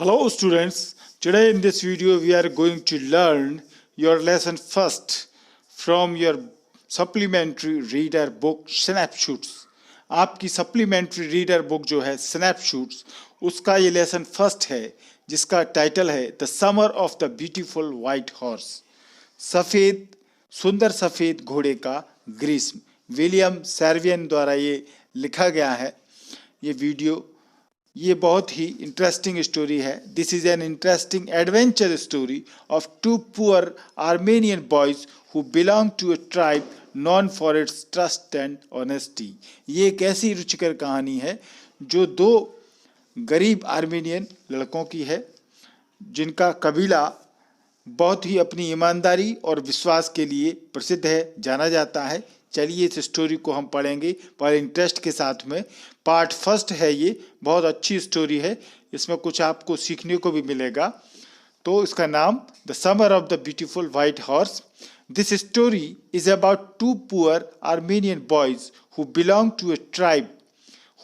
Hello students, today in this video we are going to learn your lesson first from your supplementary reader book Snapshoots. आपकी supplementary reader book जो है Snapshoots, उसका ये lesson first है जिसका title है The Summer of the Beautiful White Horse. सफ़ेद सुंदर सफ़ेद घोड़े का ग्रीष्म, विलियम सैवियन द्वारा ये लिखा गया है। ये वीडियो ये बहुत ही इंटरेस्टिंग स्टोरी है। This is an interesting adventure story of two poor Armenian boys who belong to a tribe known for its trust and honesty. ये एक ऐसी रुचिकर कहानी है जो दो गरीब आर्मेनियन लड़कों की है जिनका कबीला बहुत ही अपनी ईमानदारी और विश्वास के लिए प्रसिद्ध है, जाना जाता है। चलिए इस स्टोरी को हम पढ़ेंगे पर इंटरेस्ट के साथ में। पार्ट फर्स्ट है, ये बहुत अच्छी स्टोरी है, इसमें कुछ आपको सीखने को भी मिलेगा। तो इसका नाम the summer of the beautiful white horse. This story is about two poor Armenian boys who belong to a tribe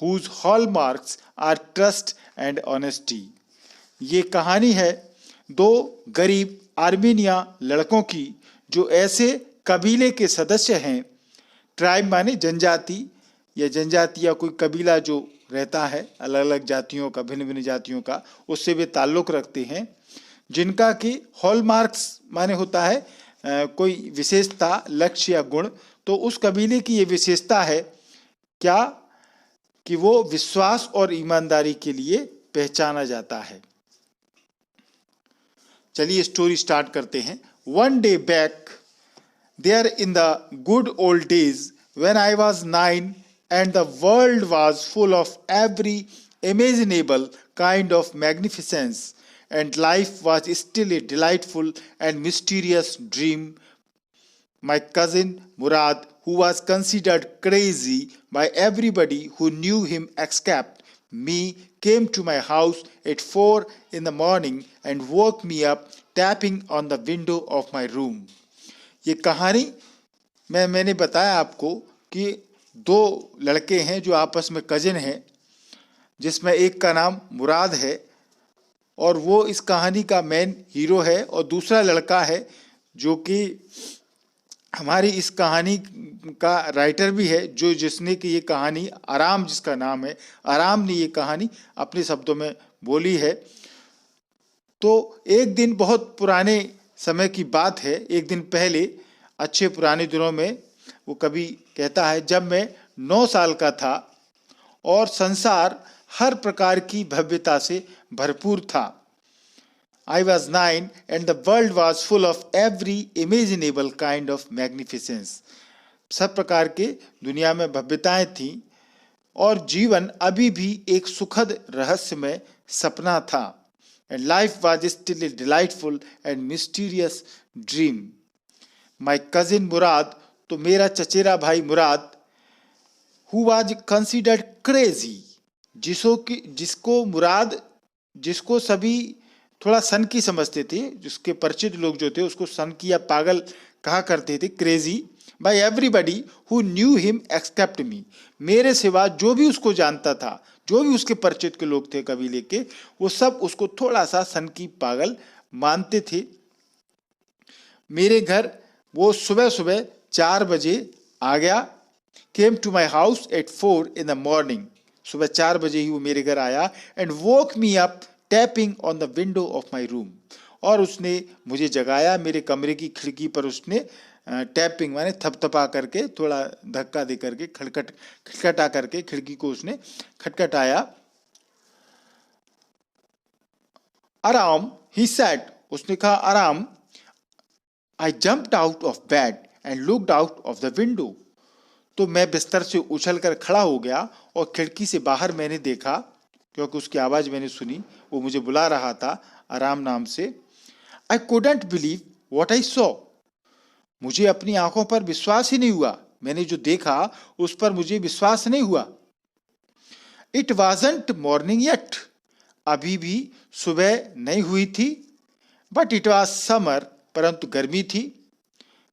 whose hallmarks are trust and honesty. ये कहानी है दो गरीब आर्मेनिया लड़कों की जो ऐसे कबीले के सदस्य हैं। ट्राइब माने जनजाति या जनजाति या कोई कबीला जो रहता है अलग अलग जातियों का, भिन्न भिन्न जातियों का, उससे वे ताल्लुक़ रखते हैं, जिनका कि हॉलमार्क्स माने होता है कोई विशेषता, लक्ष्य या गुण। तो उस कबीले की ये विशेषता है क्या कि वो विश्वास और ईमानदारी के लिए पहचाना जाता है। चलिए स्टोरी स्टार्ट करते हैं। One day back there in the good old days when I was 9 and the world was full of every imaginable kind of magnificence and life was still a delightful and mysterious dream, my cousin Murad, who was considered crazy by everybody who knew him except me, came to my house at 4 in the morning and woke me up tapping on the window of my room. ये कहानी मैंने बताया आपको कि दो लड़के हैं जो आपस में कजिन हैं, जिसमें एक का नाम मुराद है और वो इस कहानी का मेन हीरो है, और दूसरा लड़का है जो कि हमारी इस कहानी का राइटर भी है, जो जिसने कि ये कहानी आराम, जिसका नाम है आराम, ने ये कहानी अपने शब्दों में बोली है। तो एक दिन, बहुत पुराने समय की बात है, एक दिन पहले, अच्छे पुराने दिनों में, वो कभी कहता है जब मैं 9 साल का था और संसार हर प्रकार की भव्यता से भरपूर था। I was 9 and the world was full of every imaginable kind of magnificence. सब प्रकार के दुनिया में भव्यताएं थीं और जीवन अभी भी एक सुखद रहस्यमय सपना था। And life was still a delightful and mysterious dream. My cousin Murad, तो मेरा चचेरा भाई मुराद, who was considered crazy, जिसको सभी थोड़ा सन की समझते थे, जिसके परिचित लोग जो थे उसको सन की या पागल कहा करते थे, crazy, by everybody who knew him except me, मेरे सिवा जो भी उसको जानता था, जो भी उसके परिचित के लोग थे कबीले के, वो सब उसको थोड़ा सा सन की पागल मानते थे। मेरे घर वो सुबह सुबह 4 बजे आ गया। Came to my house at 4 in the morning, सुबह 4 बजे ही वो मेरे घर आया। And woke me up tapping on the window of my room, और उसने मुझे जगाया, मेरे कमरे की खिड़की पर उसने टैपिंग माने थपथपा करके, थोड़ा धक्का दे करके, खटखटा करके खिड़की को उसने खटखटाया। आराम, ही सेड, उसने कहा आराम। I jumped out of bed and looked out of the window, तो मैं बिस्तर से उछलकर खड़ा हो गया और खिड़की से बाहर मैंने देखा, क्योंकि उसकी आवाज़ मैंने सुनी, वो मुझे बुला रहा था आराम नाम से। I couldn't believe what I saw, मुझे अपनी आंखों पर विश्वास ही नहीं हुआ, मैंने जो देखा उस पर मुझे विश्वास नहीं हुआ। इट वाजंट मॉर्निंग येट, अभी भी सुबह नहीं हुई थी। बट इट वाज समर, परंतु गर्मी थी।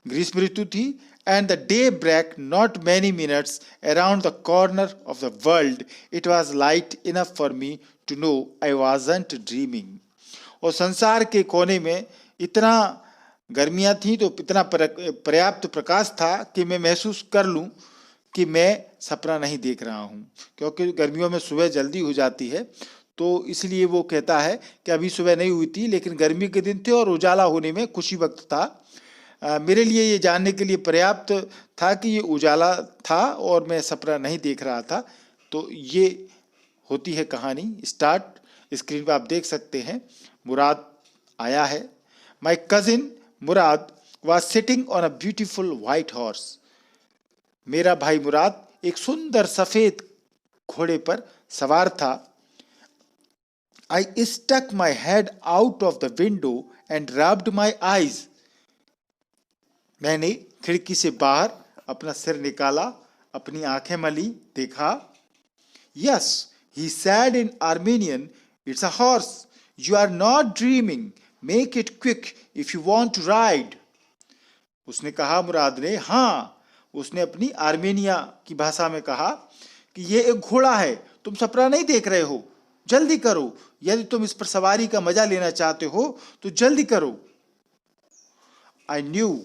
ग्रीष्म ऋतु थी, and the day break not many minutes around the corner of the world. It was light enough for me to know I wasn't dreaming. और संसार के कोने में इतना गर्मियां थी तो इतना पर्याप्त प्रकाश था कि मैं महसूस कर लूं कि मैं सपना नहीं देख रहा हूं, क्योंकि गर्मियों में सुबह जल्दी हो जाती है। तो इसलिए वो कहता है कि अभी सुबह नहीं हुई थी, लेकिन गर्मी के दिन थे और उजाला होने में खुशी वक्त था। मेरे लिए ये जानने के लिए पर्याप्त था कि ये उजाला था और मैं सपना नहीं देख रहा था। तो ये होती है कहानी स्टार्ट। स्क्रीन पर आप देख सकते हैं मुराद आया है। माई cousin Mourad was sitting on a beautiful white horse. मेरा भाई मुराद एक सुंदर सफेद घोड़े पर सवार था। I stuck my head out of the window and rubbed my eyes. मैंने खिड़की से बाहर अपना सिर निकाला, अपनी आंखें मली, देखा। Yes, he said in Armenian, it's a horse, you are not dreaming, make it quick if you want to ride. उसने कहा, मुराद ने, हाँ, उसने अपनी आर्मेनिया की भाषा में कहा कि ये एक घोड़ा है, तुम सपना नहीं देख रहे हो, जल्दी करो, यदि तुम इस पर सवारी का मजा लेना चाहते हो तो जल्दी करो। I knew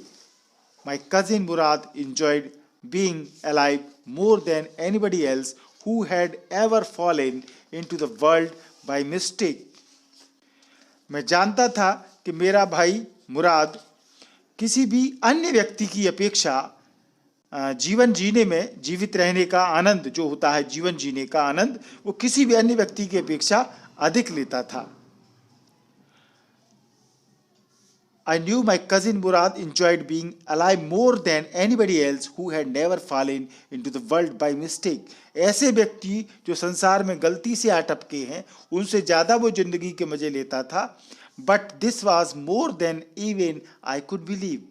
my cousin Murad enjoyed being alive more than anybody else who had ever fallen into the world by mistake. मैं जानता था कि मेरा भाई मुराद किसी भी अन्य व्यक्ति की अपेक्षा जीवन जीने में, जीवित रहने का आनंद जो होता है, जीवन जीने का आनंद, वो किसी भी अन्य व्यक्ति की अपेक्षा अधिक लेता था। I knew my cousin Murad enjoyed being alive more than anybody else who had never fallen into the world by mistake. ऐसे व्यक्ति जो संसार में गलती से अटपके हैं, उनसे ज़्यादा वो जिंदगी के मजे लेता था। But this was more than even I could believe.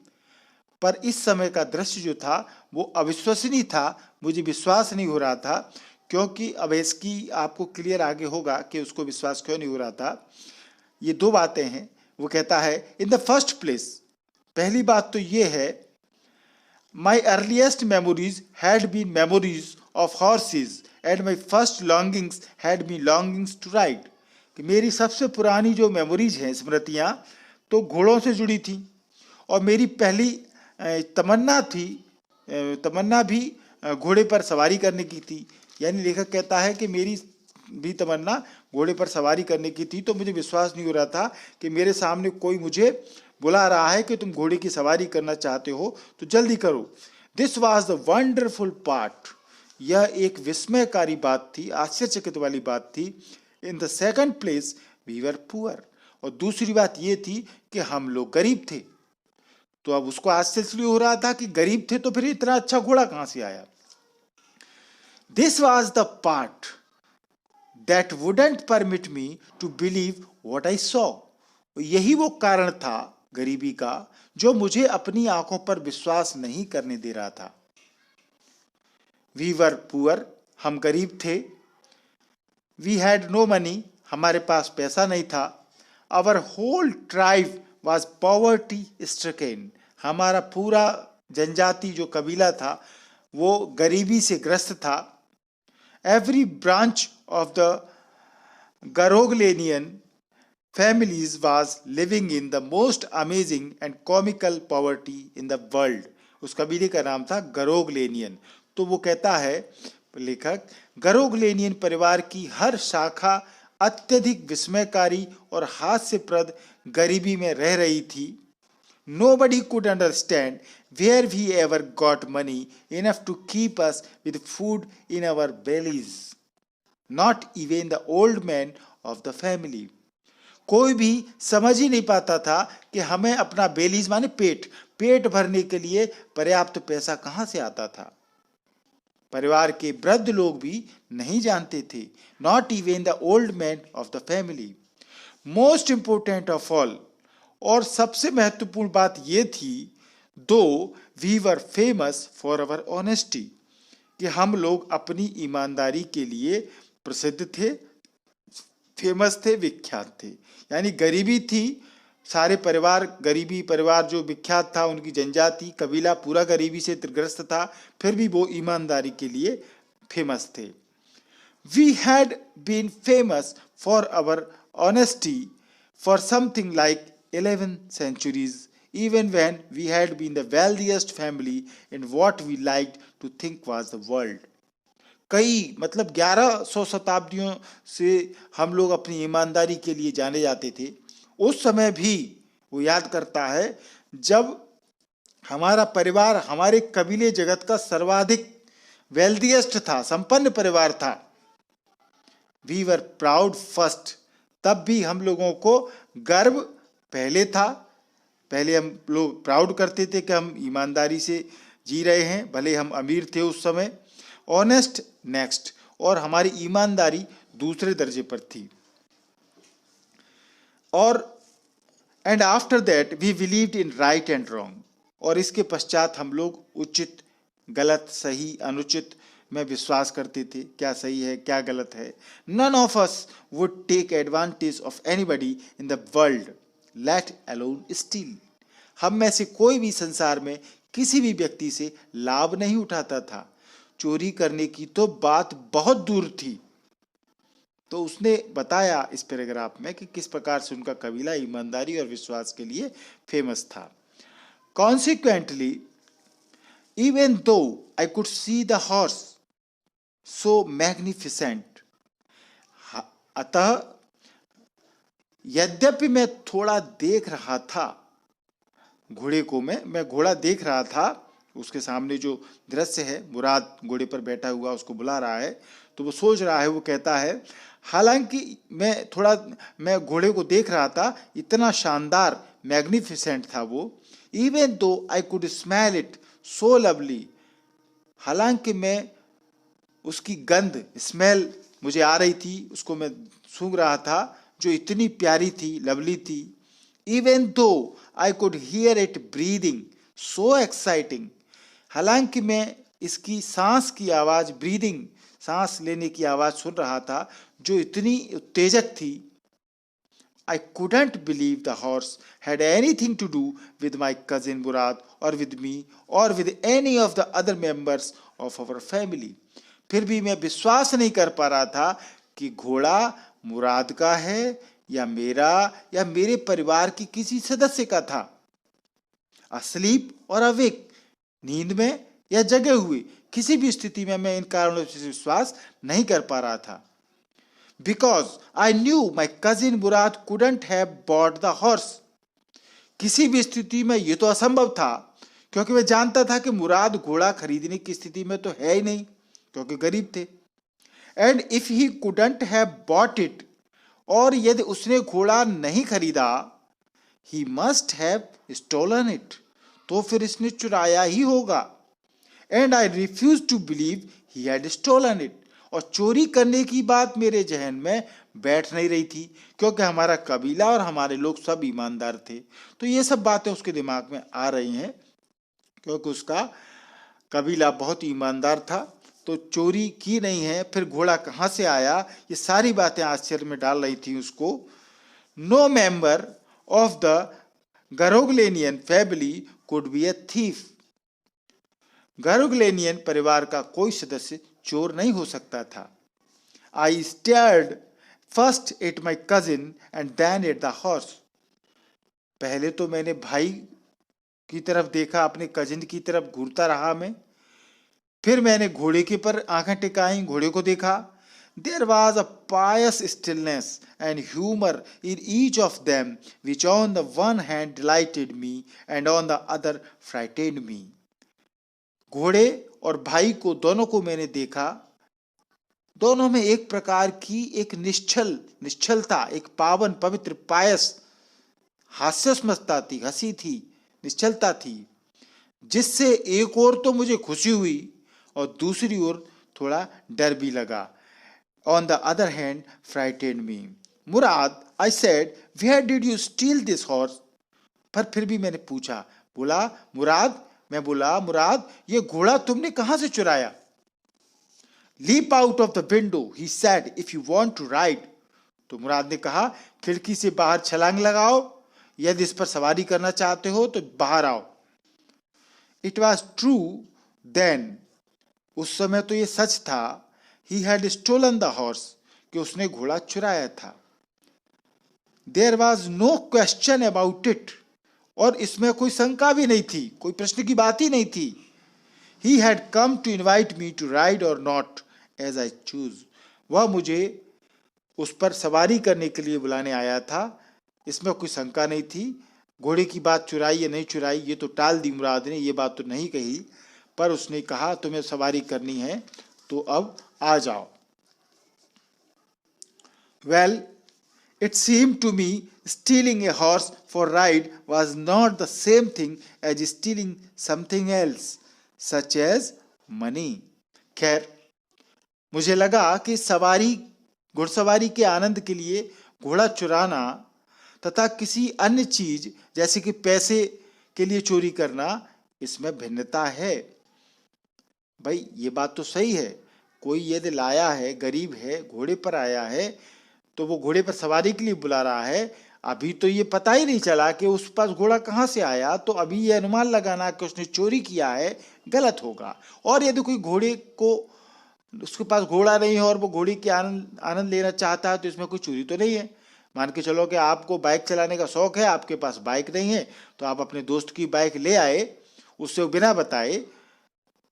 पर इस समय का दृश्य जो था वो अविश्वसनीय था, मुझे विश्वास नहीं हो रहा था। क्योंकि अब इसकी आपको क्लियर आगे होगा कि उसको विश्वास क्यों नहीं हो रहा था। ये दो बातें हैं। वो कहता है, इन द फर्स्ट प्लेस, पहली बात तो ये है, my earliest memories had been memories of horses and my first longings had been longings to ride. कि मेरी सबसे पुरानी जो मेमोरीज हैं, स्मृतियाँ, तो घोड़ों से जुड़ी थी और मेरी पहली तमन्ना भी घोड़े पर सवारी करने की थी। यानी लेखक कहता है कि मेरी भी तमन्ना घोड़े पर सवारी करने की थी, तो मुझे विश्वास नहीं हो रहा था कि मेरे सामने कोई मुझे बुला रहा है कि तुम घोड़े की सवारी करना चाहते हो तो जल्दी करो। This was the wonderful part. यह एक विस्मयकारी बात थी, आश्चर्यचकित वाली बात थी। In the second place we were poor. और दूसरी बात ये थी कि हम लोग गरीब थे। तो अब उसको आश्चर्य हो रहा था कि गरीब थे तो फिर इतना अच्छा घोड़ा कहां से आया। This was the part that wouldn't permit me to believe what I saw. यही वो कारण था गरीबी का जो मुझे अपनी आंखों पर विश्वास नहीं करने दे रहा था। We were poor, हम गरीब थे। We had no money, हमारे पास पैसा नहीं था। Our whole tribe was poverty stricken, हमारा पूरा जनजाति जो कबीला था वो गरीबी से ग्रस्त था। Every branch of the Garoglanian families was living in the most amazing and comical poverty in the world. उस कबीले का नाम था गरोगलेनियन। तो वो कहता है लेखक, गरोगलेनियन परिवार की हर शाखा अत्यधिक विस्मयकारी और हास्यप्रद गरीबी में रह रही थी। Nobody could understand where we ever got money enough to keep us with food in our bellies. Not even the old man of the family. कोई भी समझ ही नहीं पाता था कि हमें अपना बेलीज माने पेट भरने के लिए पर्याप्त पैसा कहां से आता था। परिवार के वृद्ध लोग भी नहीं जानते थे। Not even the old man of the family. Most important of all, और सबसे महत्वपूर्ण बात यह थी, though we were famous for our honesty, कि हम लोग अपनी ईमानदारी के लिए प्रसिद्ध थे, फेमस थे, विख्यात थे। यानी गरीबी थी, सारे परिवार, गरीबी परिवार जो विख्यात था, उनकी जनजाति कबीला पूरा गरीबी से ग्रस्त था, फिर भी वो ईमानदारी के लिए फेमस थे। We had been famous for our honesty for something like 11 centuries, even when we had been the wealthiest family in what we liked to think was the world. कई मतलब 1100 शताब्दियों से हम लोग अपनी ईमानदारी के लिए जाने जाते थे। उस समय भी वो याद करता है जब हमारा परिवार हमारे कबीले जगत का सर्वाधिक वेल्दिएस्ट था, संपन्न परिवार था। वी वर प्राउड फर्स्ट, तब भी हम लोगों को गर्व पहले था। पहले हम लोग प्राउड करते थे कि हम ईमानदारी से जी रहे हैं, भले हम अमीर थे उस समय। ऑनेस्ट नेक्स्ट, और हमारी ईमानदारी दूसरे दर्जे पर थी। और and after that we believed in right and wrong, और इसके पश्चात हम लोग उचित गलत सही अनुचित में विश्वास करते थे, क्या सही है क्या गलत है। None of us would take advantage of anybody in the world, let alone steal. हम में से कोई भी संसार में किसी भी व्यक्ति से लाभ नहीं उठाता था, चोरी करने की तो बात बहुत दूर थी। तो उसने बताया इस पैराग्राफ में कि किस प्रकार से उनका कबीला ईमानदारी और विश्वास के लिए फेमस था। Consequently, even though I could see the horse so magnificent, अतः यद्यपि मैं थोड़ा देख रहा था घोड़े को, मैं घोड़ा देख रहा था, उसके सामने जो दृश्य है, मुराद घोड़े पर बैठा हुआ उसको बुला रहा है, तो वो सोच रहा है, वो कहता है हालांकि मैं घोड़े को देख रहा था, इतना शानदार मैग्निफिसेंट था वो। Even though I could smell it so lovely, हालांकि मैं उसकी गंध स्मेल मुझे आ रही थी, उसको मैं सूंघ रहा था, जो इतनी प्यारी थी, लवली थी। Even though I could hear it breathing so exciting, हालांकि मैं इसकी सांस की आवाज, ब्रीदिंग सांस लेने की आवाज सुन रहा था, जो इतनी उत्तेजक थी। I couldn't believe the horse had anything to do with my cousin Murad or with me or with any of the other members of our family. फिर भी मैं विश्वास नहीं कर पा रहा था कि घोड़ा मुराद का है या मेरा या मेरे परिवार की किसी सदस्य का था। asleep और अवेक, नींद में या जगे हुए, किसी भी स्थिति में मैं इन कारणों से विश्वास नहीं कर पा रहा था। Because I knew my cousin Murad couldn't have bought the horse. किसी भी स्थिति में ये तो असंभव था, क्योंकि मैं जानता था कि मुराद घोड़ा खरीदने की स्थिति में तो है ही नहीं, क्योंकि गरीब थे। And if he couldn't have bought it, और यदि उसने घोड़ा नहीं खरीदा, he must have stolen it, तो फिर इसने चुराया ही होगा। And I refused to believe he had stolen it. और चोरी करने की बात मेरे जहन में बैठ नहीं रही थी, क्योंकि हमारा कबीला और हमारे लोग सब ईमानदार थे। तो ये सब बातें उसके दिमाग में आ रही हैं, क्योंकि उसका कबीला बहुत ईमानदार था। तो चोरी की नहीं है, फिर घोड़ा कहाँ से आया, ये सारी बातें आश्चर्य में डाल रही थी उसको। No member of the Garoghlanian family could be a thief. Garoghlanian परिवार का कोई सदस्य चोर नहीं हो सकता था। I stared first at my cousin and then at the horse. पहले तो मैंने भाई की तरफ देखा, अपने कजिन की तरफ घूरता रहा मैं, फिर मैंने घोड़े के पर आंखें टिकाई, घोड़े को देखा। There was a pious stillness and humour in each of them which on the one hand delighted me and on the other frightened me. घोड़े और भाई को, दोनों को मैंने देखा, दोनों में एक प्रकार की एक निश्चलता, एक पावन पवित्र पायस हास्यस्मता थी, हंसी थी, निश्चलता थी, जिससे एक ओर तो मुझे खुशी हुई और दूसरी ओर थोड़ा डर भी लगा। On the other hand frightened me. Mourad, I said, where did you steal this horse? पर फिर भी मैंने पूछा, बोला मुराद, मैं बोला मुराद, ये घोड़ा तुमने कहां से चुराया? Leap out of the window, he said, if you want to ride. तो मुराद ने कहा, खिड़की से बाहर छलांग लगाओ, यदि इस पर सवारी करना चाहते हो तो बाहर आओ। इट वॉज ट्रू देन, उस समय तो ये सच था, he had stolen the horse, कि उसने घोड़ा चुराया था। There was no question about it, और इसमें कोई शंका भी नहीं थी, कोई प्रश्न की बात ही नहीं थी। He had come to invite me to ride और नॉट एज आई चूज, वह मुझे उस पर सवारी करने के लिए बुलाने आया था, इसमें कोई शंका नहीं थी। घोड़े की बात चुराई या नहीं चुराई ये तो टाल दी मुराद ने, ये बात तो नहीं कही, पर उसने कहा तुम्हें सवारी करनी है तो अब आ जाओ। Well, it seemed to me stealing a horse for ride was not the same thing as stealing something else, such as money. खैर, मुझे लगा कि घुड़सवारी के आनंद के लिए घोड़ा चुराना तथा किसी अन्य चीज जैसे कि पैसे के लिए चोरी करना, इसमें भिन्नता है। भाई ये बात तो सही है, कोई यदि लाया है, गरीब है, घोड़े पर आया है, तो वो घोड़े पर सवारी के लिए बुला रहा है, अभी तो ये पता ही नहीं चला कि उस पास घोड़ा कहाँ से आया, तो अभी ये अनुमान लगाना कि उसने चोरी किया है गलत होगा। और यदि कोई घोड़े को, उसके पास घोड़ा नहीं है और वो घोड़े के आनंद लेना चाहता है तो इसमें कोई चोरी तो नहीं है। मान के चलो कि आपको बाइक चलाने का शौक है, आपके पास बाइक नहीं है, तो आप अपने दोस्त की बाइक ले आए उससे बिना बताए,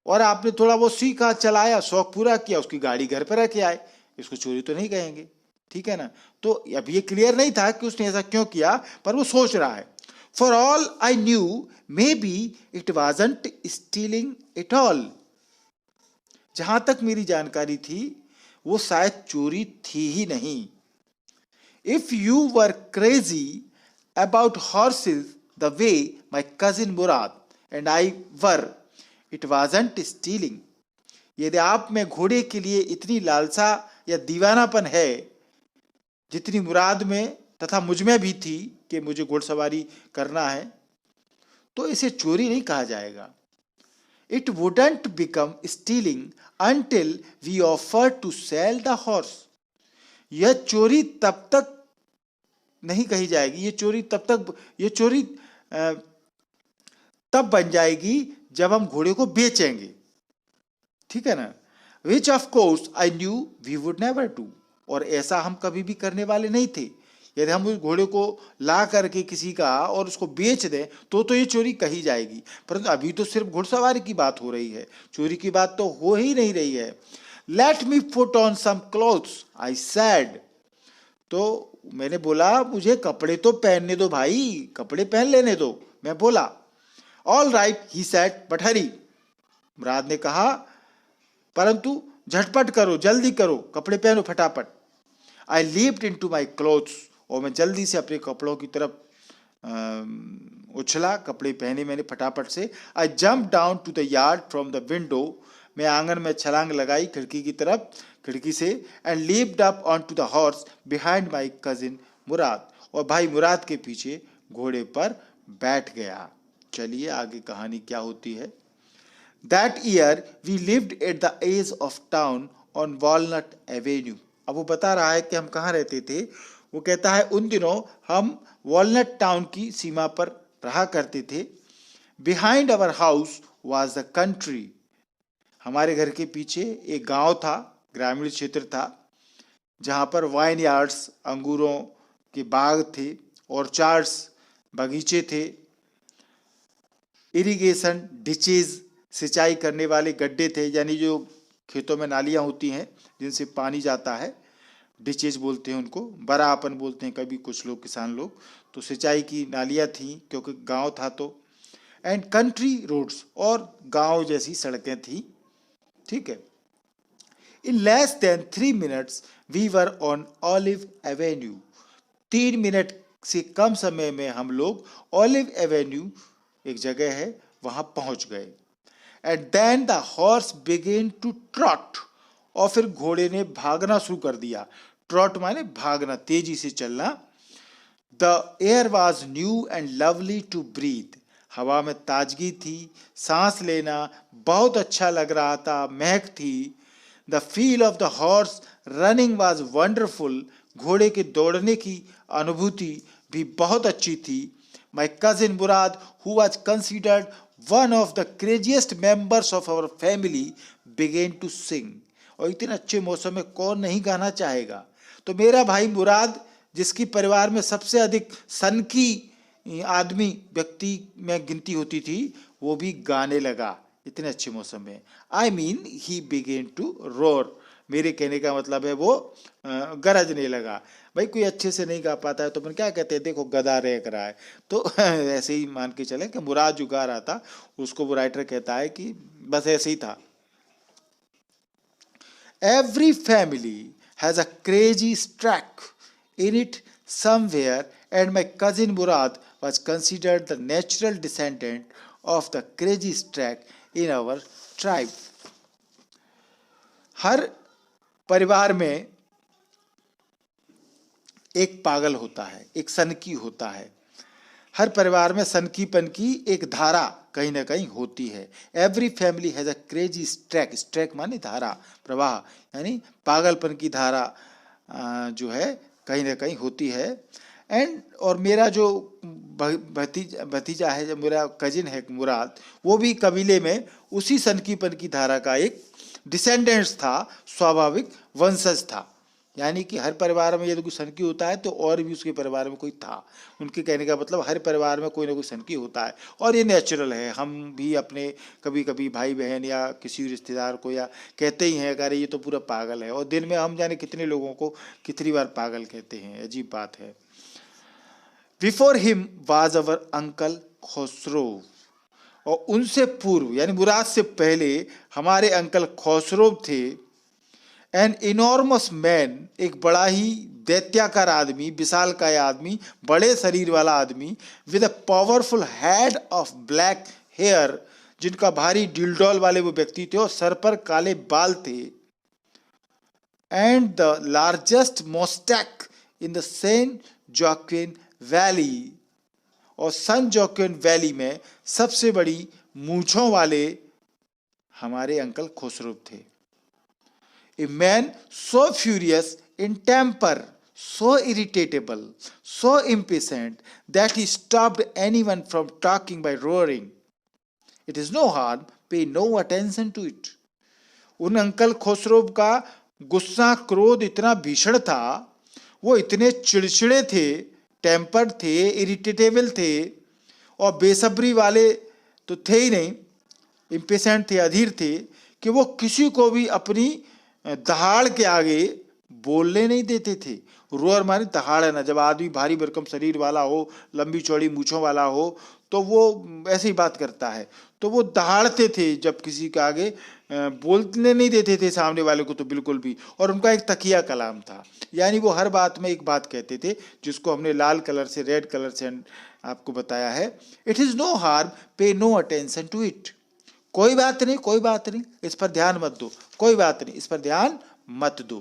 और आपने थोड़ा वो सीखा, चलाया, शौक पूरा किया, उसकी गाड़ी घर पर रख के आए, इसको चोरी तो नहीं कहेंगे, ठीक है ना। तो अब ये क्लियर नहीं था कि उसने ऐसा क्यों किया, पर वो सोच रहा है। For all I knew may be it wasn't stealing it all, जहां तक मेरी जानकारी थी वो शायद चोरी थी ही नहीं। If you were crazy about horses the way my cousin Murad and I were, it wasn't stealing, यदि आप में घोड़े के लिए इतनी लालसा या दीवानापन है जितनी मुराद में तथा मुझ में भी थी कि मुझे घुड़सवारी करना है, तो इसे चोरी नहीं कहा जाएगा। It wouldn't become stealing until we offer to sell the horse, यह चोरी तब तक नहीं कही जाएगी, ये चोरी तब बन जाएगी जब हम घोड़े को बेचेंगे, ठीक है ना। Which of course I knew we would never do, और ऐसा हम कभी भी करने वाले नहीं थे। यदि हम उस घोड़े को ला करके किसी का और उसको बेच दें तो ये चोरी कही जाएगी, परंतु अभी तो सिर्फ घुड़सवारी की बात हो रही है, चोरी की बात तो हो ही नहीं रही है। Let me put on some clothes I said, तो मैंने बोला मुझे कपड़े तो पहनने दो भाई, कपड़े पहन लेने दो, मैं बोला। All right he said but hurry, Mourad ने कहा परंतु झटपट करो, जल्दी करो, कपड़े पहनो फटाफट। आई लीप्ड इनटू माय क्लोथ्स, और मैं जल्दी से अपने कपड़ों की तरफ उछला, कपड़े पहने मैंने फटाफट से। I jump down to the yard from the window, मैं आंगन में छलांग लगाई खिड़की की तरफ, खिड़की से। And leaped up on to the horse behind my cousin Mourad, और भाई मुराद के पीछे घोड़े पर बैठ गया। चलिए आगे कहानी क्या होती है। That year we lived at the edge of town on Walnut Avenue. अब वो बता रहा है कि हम कहाँ रहते थे। वो कहता है उन दिनों हम वॉलनट टाउन की सीमा पर रहा करते थे। Behind our house was the country. हमारे घर के पीछे एक गांव था, ग्रामीण क्षेत्र था, जहाँ पर वाइन यार्ड्स, अंगूरों के बाग थे, ऑर्चार्ड्स, बगीचे थे, इरिगेशन डिचेज, सिंचाई करने वाले गड्ढे थे, यानी जो खेतों में नालियां होती हैं जिनसे पानी जाता है, डिचेज बोलते हैं उनको, बरापन बोलते हैं कभी कुछ लोग, किसान लोग। तो सिंचाई की नालियां थी क्योंकि गांव था तो। एंड कंट्री रोड्स, और गांव जैसी सड़कें थी, ठीक है। In less than 3 minutes we were on Olive Avenue, 3 मिनट से कम समय में हम लोग ऑलिव एवेन्यू एक जगह है वहां पहुंच गए। And then the horse began to trot, और फिर घोड़े ने भागना शुरू कर दिया। ट्रॉट माने भागना, तेजी से चलना। The air was new and lovely to breathe, हवा में ताजगी थी, सांस लेना बहुत अच्छा लग रहा था, महक थी। The feel of the horse running was wonderful, घोड़े के दौड़ने की अनुभूति भी बहुत अच्छी थी. My cousin Murad, who was considered one of the craziest members of our family, began to sing. और इतने अच्छे मौसम में कौन नहीं गाना चाहेगा. तो मेरा भाई मुराद, जिसकी परिवार में सबसे अधिक सनकी आदमी व्यक्ति में गिनती होती थी, वो भी गाने लगा इतने अच्छे मौसम में. I mean he began to roar. मेरे कहने का मतलब है वो गरजने लगा. भाई कोई अच्छे से नहीं गा पाता है तो अपन क्या कहते हैं, देखो गधा रेक रहा है. तो ऐसे ही मान के चले कि मुराद जो गा रहा था उसको वो राइटर कहता है कि बस ऐसे ही था. Every family has a crazy streak in it somewhere and my cousin Mourad was considered the natural descendant of the crazy streak in our tribe. हर परिवार में एक पागल होता है, एक सनकी होता है. हर परिवार में सनकीपन की एक धारा कहीं ना कहीं होती है. Every family has a crazy streak. Streak माने धारा, प्रवाह, यानी पागलपन की धारा जो है कहीं ना कहीं होती है. एंड और मेरा जो भतीजा है, जो मेरा कजिन है मुराद, वो भी कबीले में उसी सनकीपन की धारा का एक डिसेंडेंट्स था, स्वाभाविक वंशज था. यानी कि हर परिवार में यदि कोई सनकी होता है तो और भी उसके परिवार में कोई था. उनके कहने का मतलब हर परिवार में कोई ना कोई सनकी होता है और ये नेचुरल है. हम भी अपने कभी कभी भाई बहन या किसी रिश्तेदार को या कहते ही हैं अरे ये तो पूरा पागल है, और दिन में हम जाने कितने लोगों को कितनी बार पागल कहते हैं. अजीब बात है. Before him was our uncle Khusro. और उनसे पूर्व यानी मुराद से पहले हमारे अंकल खुसरो थे. एन इनॉर्मस मैन, एक बड़ा ही दैत्याकार आदमी, विशालकाय आदमी, बड़े शरीर वाला आदमी, with a powerful head of black hair, जिनका भारी डिलडॉल वाले वो व्यक्ति थे और सर पर काले बाल थे. And the largest moustache in the San Joaquin Valley. और सन जोक्विन वैली में सबसे बड़ी मूंछों वाले हमारे अंकल खुसरो थे. A man so furious in temper, so irritable, so impatient that he stopped anyone from talking by roaring. It is no harm, pay no attention to it. उन uncle Khusro का गुस्सा क्रोध इतना भीषण था, वो इतने चिड़चिड़े थे, टेम्पर्ड थे, इरिटेटेबल थे और बेसब्री वाले तो थे ही नहीं, इम्पेशेंट थे, अधीर थे, कि वो किसी को भी अपनी दहाड़ के आगे बोलने नहीं देते थे. रोअर माने दहाड़ है ना, जब आदमी भारी भरकम शरीर वाला हो, लंबी चौड़ी मूछों वाला हो, तो वो ऐसे ही बात करता है. तो वो दहाड़ते थे, जब किसी के आगे बोलने नहीं देते थे सामने वाले को तो बिल्कुल भी. और उनका एक तकिया कलाम था, यानी वो हर बात में एक बात कहते थे, जिसको हमने लाल कलर से, रेड कलर से आपको बताया है. इट इज नो हार्म, पे नो अटेंशन टू इट. कोई बात नहीं, कोई बात नहीं, इस पर ध्यान मत दो, कोई बात नहीं, इस पर ध्यान मत दो.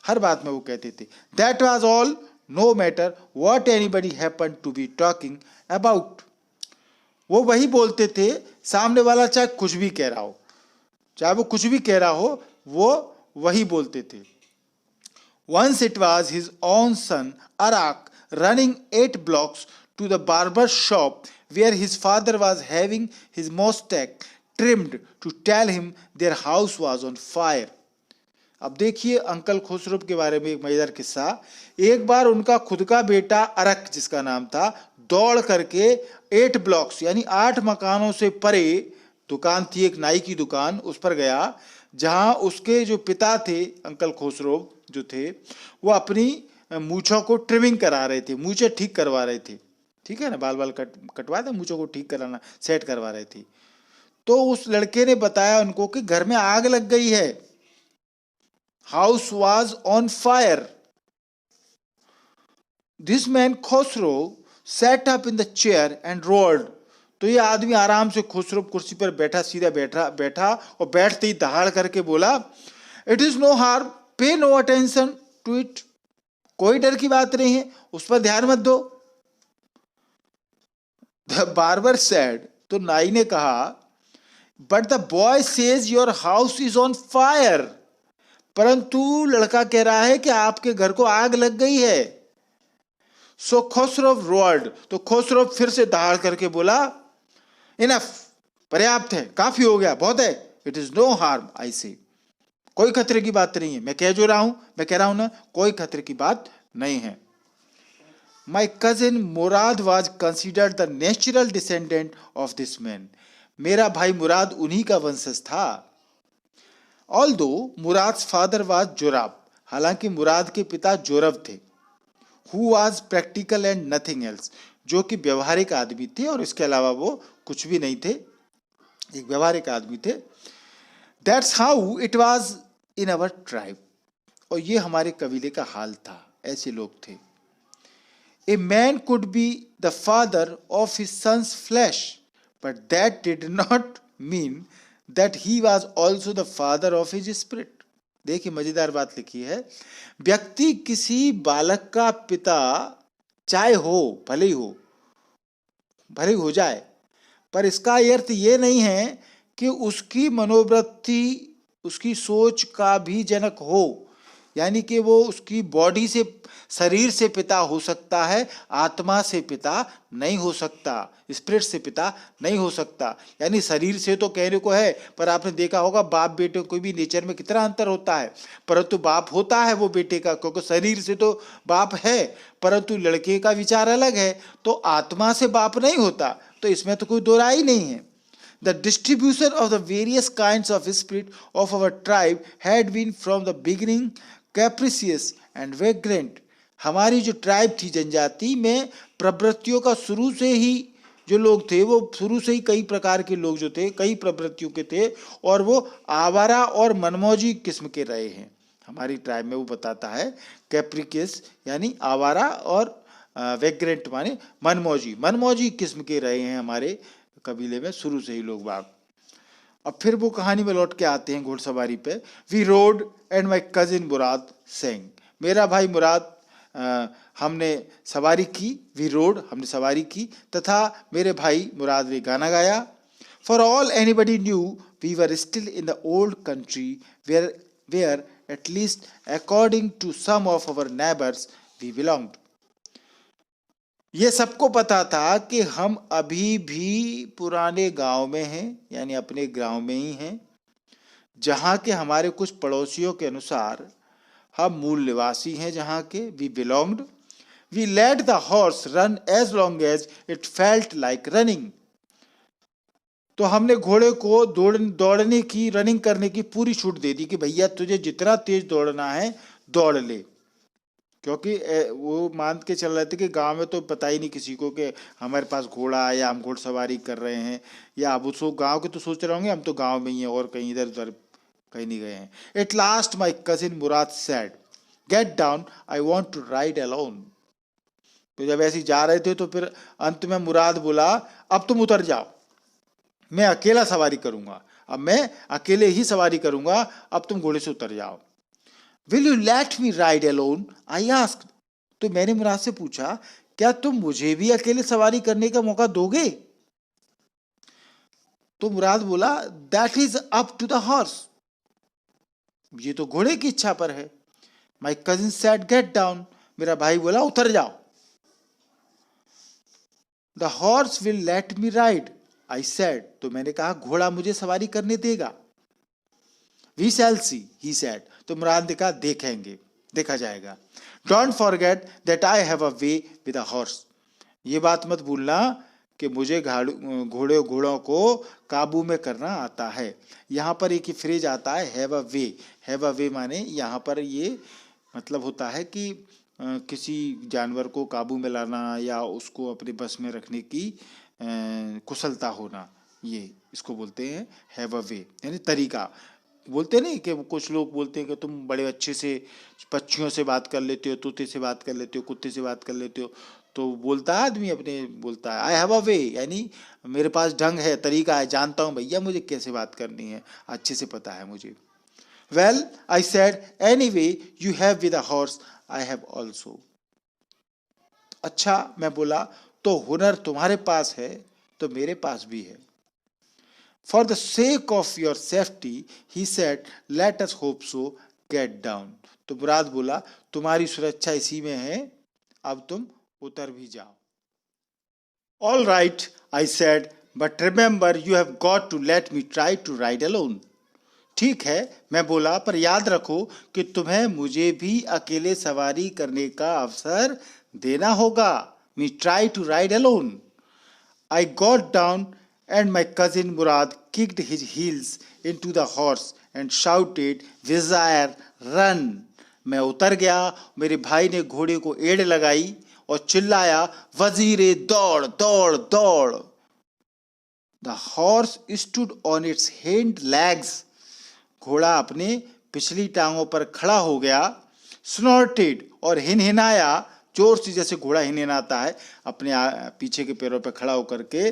हर बात में वो कहते थे. That was all, no matter what anybody happen to be talking about. वो वही बोलते थे, सामने वाला चाहे कुछ भी कह रहा हो, चाहे वो कुछ भी कह रहा हो, वो वही बोलते थे. Once it was his own son Arak running 8 blocks to the barber shop where his father was having his mustache trimmed to tell him their house was on fire. अब देखिए अंकल खुसरो के बारे में एक मजेदार किस्सा. एक बार उनका खुद का बेटा अरक, जिसका नाम था, दौड़ करके 8 ब्लॉक्स यानी 8 मकानों से परे दुकान थी, एक नाई की दुकान, उस पर गया, जहां उसके जो पिता थे अंकल खुसरो जो थे, वो अपनी मूछों को ट्रिमिंग करा रहे थे, मूछें ठीक करवा रहे थे. ठीक है ना, बाल बाल कटवा दे, मूछों को ठीक कराना, सेट करवा रहे थे. तो उस लड़के ने बताया उनको कि घर में आग लग गई है, house was on fire. This man Khusro set up in the chair and rolled. तो ये आदमी आराम से खुसरो कुर्सी पर बैठा, सीधा बैठा और बैठते ही दहाड़ करके बोला, इट इज नो हार्म, पे नो अटेंशन टू इट. कोई डर की बात नहीं है, उस पर ध्यान मत दो. द बार्बर सेड, तो नाई ने कहा, but the boy says your house is on fire. परंतु लड़का कह रहा है कि आपके घर को आग लग गई है. सो खुसरो रोअर्ड, तो खुसरो फिर से दहाड़ करके बोला, इनफ, पर्याप्त है, काफी हो गया, बहुत है, it is no harm I say, कोई खतरे की बात नहीं है, मैं कह रहा हूं ना, कोई खतरे की बात नहीं है। My cousin Murad was considered the natural descendant of this man. मेरा भाई मुराद उन्हीं का वंशज था। Although Murad's father was Jorab, हालांकि मुराद के पिता जोरब थे। Who was practical and nothing else, जो कि व्यवहारिक आदमी थे और इसके अलावा वो कुछ भी नहीं थे, एक व्यवहारिक आदमी थे। That's how it was in our tribe, और ये हमारे कबीले का हाल था, ऐसे लोग थे। A man could be the father of his son's flesh, but that did not mean that he was also the father of his spirit. देखिए मजेदार बात लिखी है, व्यक्ति किसी बालक का पिता चाहे हो, भले ही हो जाए, पर इसका अर्थ ये नहीं है कि उसकी मनोवृत्ति, उसकी सोच का भी जनक हो, यानी कि वो उसकी बॉडी से, शरीर से पिता हो सकता है, आत्मा से पिता नहीं हो सकता, स्पिरिट से पिता नहीं हो सकता। यानी शरीर से तो कहने को है, पर आपने देखा होगा बाप बेटे को भी नेचर में कितना अंतर होता है, परंतु बाप होता है वो बेटे का, क्योंकि शरीर से तो बाप है, परंतु लड़के का विचार अलग है, तो आत्मा से बाप नहीं होता, तो इसमें तो कोई दो राय नहीं है। The distribution of the various kinds of spirit of our tribe had been from the beginning capricious and vagrant. हमारी जो ट्राइब थी, जनजाति में प्रवृत्तियों का शुरू से ही जो लोग थे, वो शुरू से ही कई प्रकार के लोग जो थे, कई प्रवृत्तियों के थे, और वो आवारा और मनमौजी किस्म के रहे हैं। हमारी ट्राइब में वो बताता है कैप्रिकियस यानी आवारा, और वेग्रेंट माने मनमौजी किस्म के रहे हैं हमारे कबीले में शुरू से ही लोग बाग। अब फिर वो कहानी में लौट के आते हैं घोड़सवारी पे। We rode and my cousin Mourad sang, मेरा भाई मुराद हमने सवारी की, वी रोड हमने सवारी की, तथा मेरे भाई मुराद ने गाना गाया। For all anybody knew we were still in the old country where at least according to some of our neighbours we belonged. ये सबको पता था कि हम अभी भी पुराने गांव में हैं, यानी अपने गांव में ही हैं, जहां के हमारे कुछ पड़ोसियों के अनुसार हम मूल निवासी हैं जहां के। We belonged, we let the horse run as long as it felt like running, तो हमने घोड़े को दौड़ने की, रनिंग करने की पूरी छूट दे दी कि भैया तुझे जितना तेज दौड़ना है दौड़ ले, क्योंकि वो मान के चल रहे थे कि गांव में तो पता ही नहीं किसी को कि हमारे पास घोड़ा है या हम घोड़सवारी कर रहे हैं, या अब उसको गांव के तो सोच रहे होंगे हम तो गांव में ही हैं और कहीं इधर उधर कहीं नहीं गए हैं। At last my cousin Murad said, get down, I want to ride alone. तो जब ऐसे जा रहे थे तो फिर अंत में मुराद बोला, अब तुम उतर जाओ, मैं अकेला सवारी करूंगा, अब मैं अकेले ही सवारी करूंगा, अब तुम घोड़े से उतर जाओ। Will you let me ride alone? I asked. तो मैंने मुराद से पूछा, क्या तुम मुझे भी अकेले सवारी करने का मौका दोगे? तो मुराद बोला, That is up to the horse. ये तो घोड़े की इच्छा पर है। My cousin said, Get down. मेरा भाई बोला, उतर जाओ। The horse will let me ride. I said. तो मैंने कहा, घोड़ा मुझे सवारी करने देगा। We shall see, he said. तो मुराद ने कहा, देखेंगे, देखा जाएगा। Don't forget that I have a way with a horse. ये बात मत भूलना कि मुझे घोड़ों को काबू में करना आता है। यहाँ पर एक फ्रेज आता है have a way. Have a way माने यहाँ पर ये मतलब होता है कि किसी जानवर को काबू में लाना या उसको अपने बस में रखने की कुशलता होना, ये इसको बोलते हैं have a way, यानी तरीका। बोलते नहीं कि कुछ लोग बोलते हैं कि तुम बड़े अच्छे से पक्षियों से बात कर लेते हो, तोते से बात कर लेते हो, कुत्ते से बात कर लेते हो, तो बोलता है आदमी अपने, बोलता है आई हैव अ वे, यानी मेरे पास ढंग है, तरीका है, जानता हूँ भैया मुझे कैसे बात करनी है, अच्छे से पता है मुझे। Well I said anyway you have with a horse I have also. अच्छा मैं बोला, तो हुनर तुम्हारे पास है तो मेरे पास भी है। For the sake of your safety, he said, let us hope so, get down. तो मुराद बोला, तुम्हारी सुरक्षा इसी में है, अब तुम उतर भी जाओ। All right, I said, but remember you have got to let me try to ride alone. ठीक है, मैं बोला, पर याद रखो कि तुम्हें मुझे भी अकेले सवारी करने का अवसर देना होगा. Me try to ride alone. I got down and my cousin Murad kicked his heels into the horse and shouted, Vizir, run! मैं उतर गया, मेरे भाई ने घोड़े को एड़ लगाई और चिल्लाया, वजीरे दौड़ दौड़ दौड़. The horse stood on its hind legs. घोड़ा अपने पिछली टांगों पर खड़ा हो गया. Snorted और हिनहिनाया, जोर से जैसे घोड़ा हिनहिनाता है अपने पीछे के पैरों पर खड़ा होकर के.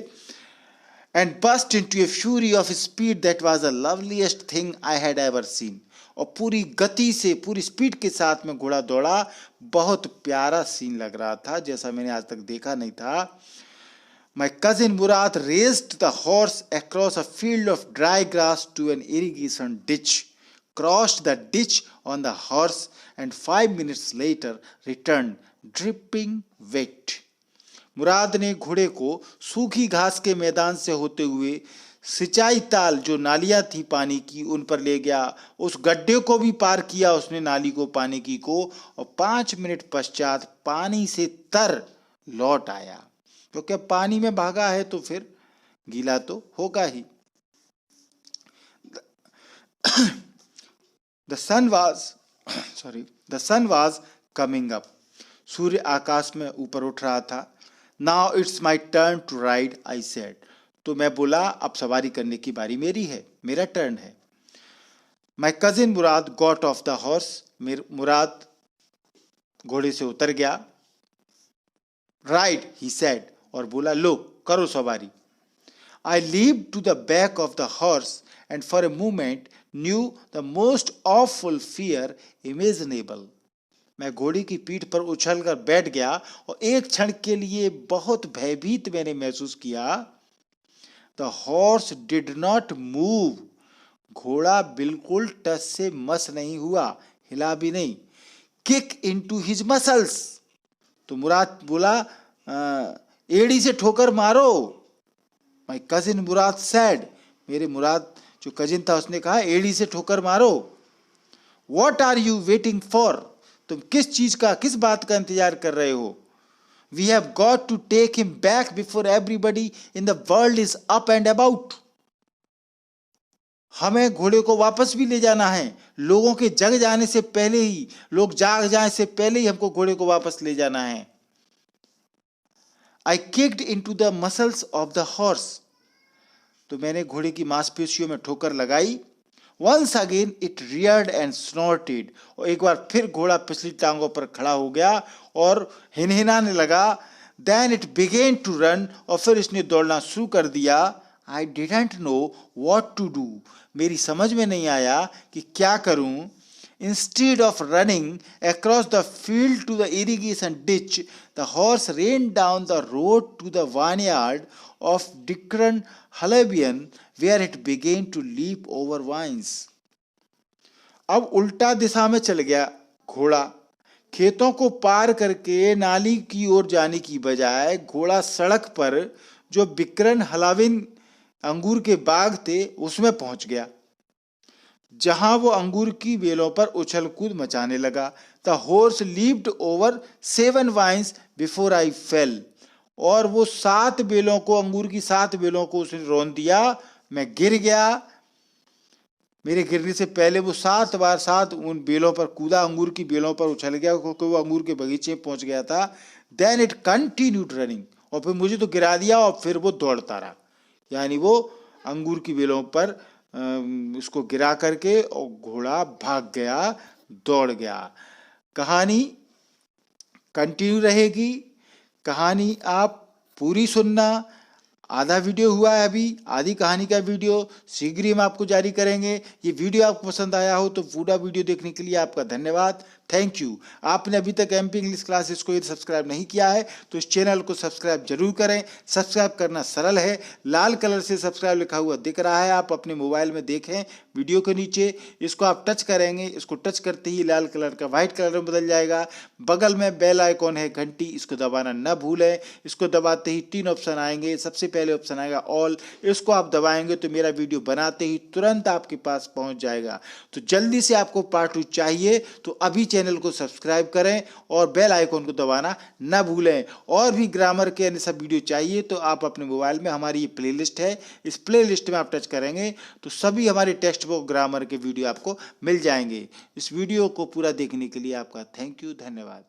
And burst into a fury of speed that was the loveliest thing I had ever seen. और पूरी गति से, पूरी स्पीड के साथ में घोड़ा दौड़ा. बहुत प्यारा सीन लग रहा था, जैसा मैंने आज तक देखा नहीं था. My cousin Murad raced the horse across a field of dry grass to an irrigation ditch, crossed the ditch on the horse, and 5 minutes later returned, dripping wet. मुराद ने घोड़े को सूखी घास के मैदान से होते हुए सिंचाई ताल, जो नालियां थी पानी की, उन पर ले गया. उस गड्ढे को भी पार किया उसने, नाली को, पानी की को, और 5 मिनट पश्चात पानी से तर लौट आया. क्योंकि अब पानी में भागा है तो फिर गीला तो होगा ही. The sun was coming up. सूर्य आकाश में ऊपर उठ रहा था. Now it's my turn to ride, I said. तो मैं बोला, अब सवारी करने की बारी मेरी है, मेरा टर्न है. My cousin Murad got off the horse. मुराद घोड़े से उतर गया. Ride, he said. और बोला, लो करो सवारी. I leaped to the back of the horse and for a moment knew the most awful fear imaginable. मैं घोड़ी की पीठ पर उछलकर बैठ गया और एक क्षण के लिए बहुत भयभीत मैंने महसूस किया. The horse did not move. घोड़ा बिल्कुल टस से मस नहीं हुआ, हिला भी नहीं. Kick into his muscles. तो मुराद बोला, एड़ी से ठोकर मारो. My cousin Murad said. मेरे मुराद जो कजिन था उसने कहा, एड़ी से ठोकर मारो. What are you waiting for? तुम किस बात का इंतजार कर रहे हो? We have got to take him back before everybody in the world is up and about. हमें घोड़े को वापस भी ले जाना है. लोगों के जग जाने से पहले ही, लोग जाग जाने से पहले ही हमको घोड़े को वापस ले जाना है. I kicked into the muscles of the horse. तो मैंने घोड़े की मांसपेशियों में ठोकर लगाई. Once again it reared and snorted. और एक बार फिर घोड़ा पिछली टांगों पर खड़ा हो गया और हिनहिनाने लगा. Then it began to run. और फिर इसने दौड़ना शुरू कर दिया. I didn't know what to do. मेरी समझ में नहीं आया कि क्या करूं. Instead of running across the field to the irrigation ditch, the horse ran down the road to the vineyard of Dickon Halabian, where it began to leap over vines. अब उल्टा दिशा में चल गया घोड़ा. खेतों को पार करके नाली की ओर जाने की बजाय घोड़ा सड़क पर जो बिक्रन हलाविन अंगूर के बाग थे उसमें पहुंच गया, जहां वो अंगूर की बेलों पर उछल कूद मचाने लगा. The horse leaped over 7 vines before I fell. और वो 7 बेलों को, अंगूर की 7 बेलों को उसने रौंद दिया. मैं गिर गया. मेरे गिरने से पहले वो 7 बार 7 उन बेलों पर कूदा, अंगूर की बेलों पर उछल गया, क्योंकि वो अंगूर के बगीचे में पहुंच गया था. Then it continued running. और फिर मुझे तो गिरा दिया और फिर वो दौड़ता रहा. यानी वो अंगूर की बेलों पर उसको गिरा करके और घोड़ा भाग गया, दौड़ गया. कहानी कंटिन्यू रहेगी. कहानी आप पूरी सुनना. आधा वीडियो हुआ है, अभी आधी कहानी का वीडियो शीघ्र ही हम आपको जारी करेंगे। ये वीडियो आपको पसंद आया हो तो पूरा वीडियो देखने के लिए आपका धन्यवाद, थैंक यू। आपने अभी तक एमपी इंग्लिश क्लासेस को यदि सब्सक्राइब नहीं किया है तो इस चैनल को सब्सक्राइब जरूर करें। सब्सक्राइब करना सरल है, लाल कलर से सब्सक्राइब लिखा हुआ दिख रहा है, आप अपने मोबाइल में देखें वीडियो के नीचे, इसको आप टच करेंगे, इसको टच करते ही लाल कलर का व्हाइट कलर में बदल जाएगा। बगल में बेल आइकॉन है घंटी, इसको दबाना न भूलें। इसको दबाते ही 3 ऑप्शन आएंगे। सबसे पहले ऑप्शन आएगा ऑल, इसको आप दबाएंगे तो मेरा वीडियो बनाते ही तुरंत आपके पास पहुंच जाएगा। तो जल्दी से आपको पार्ट 2 चाहिए तो अभी चैनल को सब्सक्राइब करें और बेल आइकॉन को दबाना न भूलें। और भी ग्रामर के अन्य सब वीडियो चाहिए तो आप अपने मोबाइल में, हमारी ये प्लेलिस्ट है, इस प्लेलिस्ट में आप टच करेंगे तो सभी हमारे टेक्स्ट बुक ग्रामर के वीडियो आपको मिल जाएंगे। इस वीडियो को पूरा देखने के लिए आपका थैंक यू, धन्यवाद।